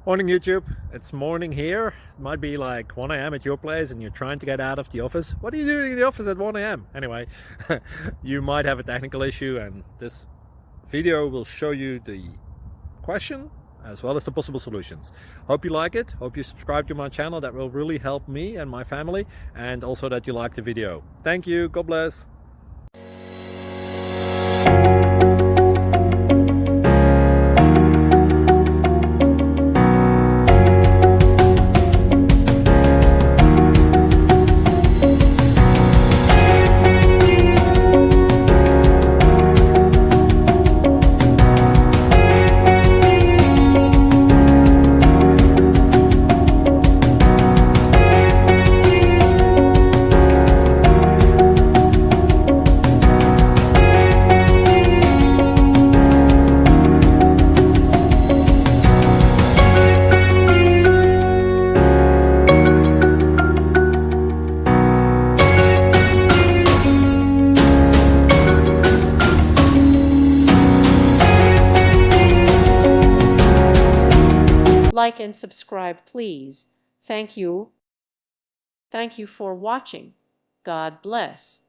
Morning YouTube, it's morning here. It might be like 1 a.m. at your place and you're trying to get out of the office. What are you doing in the office at 1 a.m.? Anyway, you might have a technical issue and this video will show you the question as well as the possible solutions. Hope you like it, hope you subscribe to my channel. That will really help me and my family, and also that you like the video. Thank you, God bless. Like and subscribe, please. Thank you. Thank you for watching. God bless.